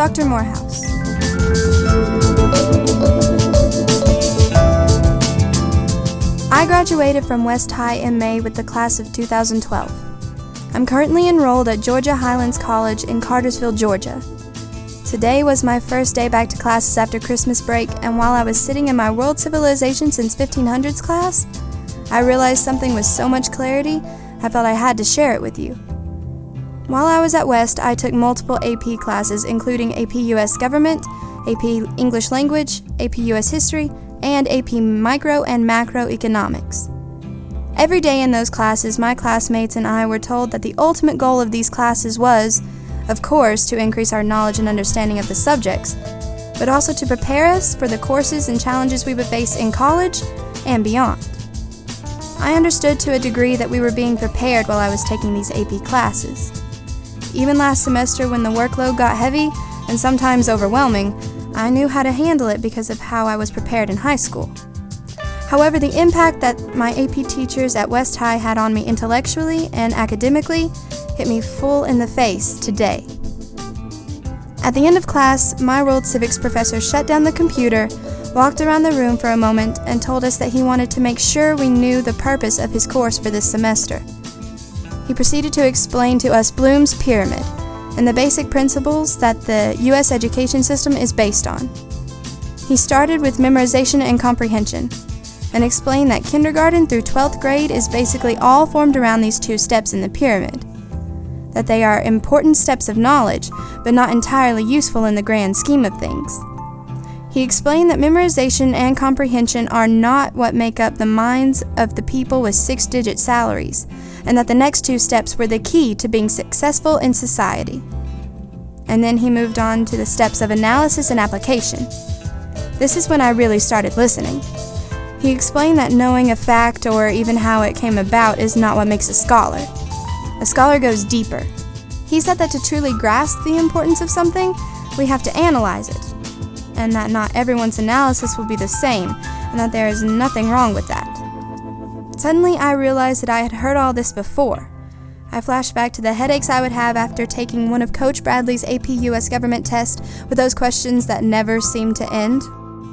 Dr. Moorhouse. I graduated from West High in May with the class of 2012. I'm currently enrolled at Georgia Highlands College in Cartersville, Georgia. Today was my first day back to classes after Christmas break, and while I was sitting in my World Civilization since 1500s class, I realized something with so much clarity, I felt I had to share it with you. While I was at West, I took multiple AP classes, including AP US Government, AP English Language, AP US History, and AP Micro and Macroeconomics. Every day in those classes, my classmates and I were told that the ultimate goal of these classes was, of course, to increase our knowledge and understanding of the subjects, but also to prepare us for the courses and challenges we would face in college and beyond. I understood to a degree that we were being prepared while I was taking these AP classes. Even last semester, when the workload got heavy and sometimes overwhelming, I knew how to handle it because of how I was prepared in high school. However, the impact that my AP teachers at West High had on me intellectually and academically hit me full in the face today. At the end of class, my world civics professor shut down the computer, walked around the room for a moment, and told us that he wanted to make sure we knew the purpose of his course for this semester. He proceeded to explain to us Bloom's pyramid and the basic principles that the U.S. education system is based on. He started with memorization and comprehension, and explained that kindergarten through 12th grade is basically all formed around these two steps in the pyramid, that they are important steps of knowledge, but not entirely useful in the grand scheme of things. He explained that memorization and comprehension are not what make up the minds of the people with 6-digit salaries, and that the next two steps were the key to being successful in society. And then he moved on to the steps of analysis and application. This is when I really started listening. He explained that knowing a fact or even how it came about is not what makes a scholar. A scholar goes deeper. He said that to truly grasp the importance of something, we have to analyze it, and that not everyone's analysis will be the same, and that there is nothing wrong with that. Suddenly, I realized that I had heard all this before. I flashed back to the headaches I would have after taking one of Coach Bradley's AP US Government tests with those questions that never seemed to end.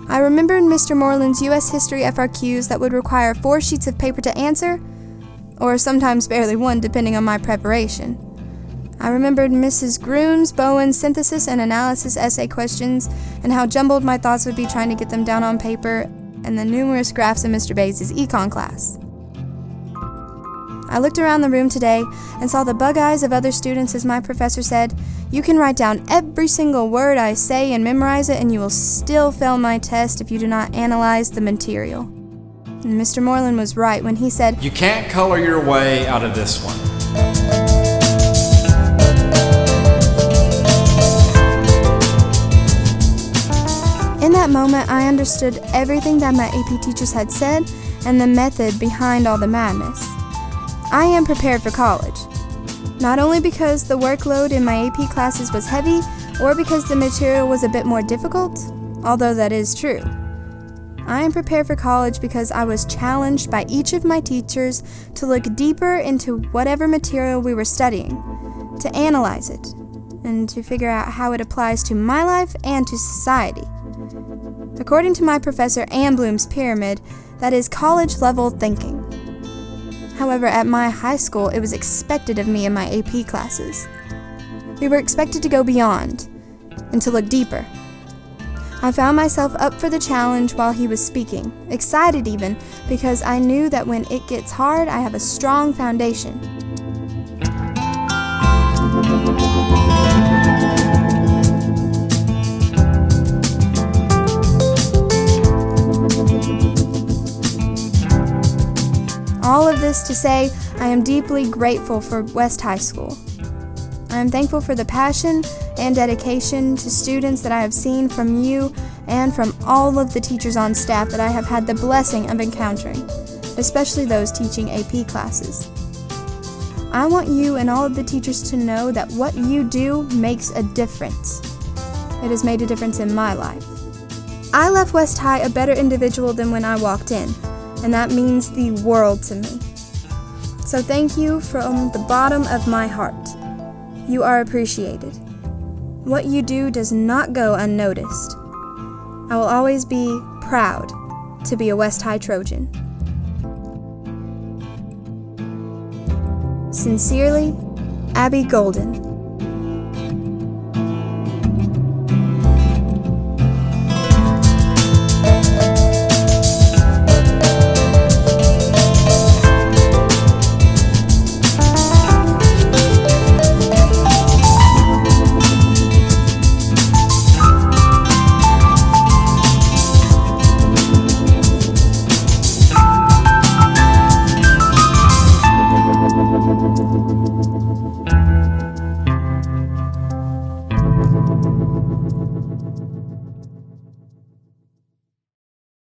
I remembered Mr. Moreland's US History FRQs that would require 4 sheets of paper to answer, or sometimes barely one depending on my preparation. I remembered Mrs. Grooms-Bowen's synthesis and analysis essay questions and how jumbled my thoughts would be trying to get them down on paper, and the numerous graphs in Mr. Bays' econ class. I looked around the room today and saw the bug eyes of other students as my professor said, "You can write down every single word I say and memorize it, and you will still fail my test if you do not analyze the material." And Mr. Moreland was right when he said, "You can't color your way out of this one." In that moment, I understood everything that my AP teachers had said and the method behind all the madness. I am prepared for college, not only because the workload in my AP classes was heavy or because the material was a bit more difficult, although that is true. I am prepared for college because I was challenged by each of my teachers to look deeper into whatever material we were studying, to analyze it, and to figure out how it applies to my life and to society. According to my professor and Bloom's pyramid, that is college-level thinking. However, at my high school, it was expected of me in my AP classes. We were expected to go beyond and to look deeper. I found myself up for the challenge while he was speaking, excited even, because I knew that when it gets hard, I have a strong foundation. All of this to say, I am deeply grateful for West High School. I am thankful for the passion and dedication to students that I have seen from you and from all of the teachers on staff that I have had the blessing of encountering, especially those teaching AP classes. I want you and all of the teachers to know that what you do makes a difference. It has made a difference in my life. I left West High a better individual than when I walked in, and that means the world to me. So thank you from the bottom of my heart. You are appreciated. What you do does not go unnoticed. I will always be proud to be a West High Trojan. Sincerely, Abbey Golden.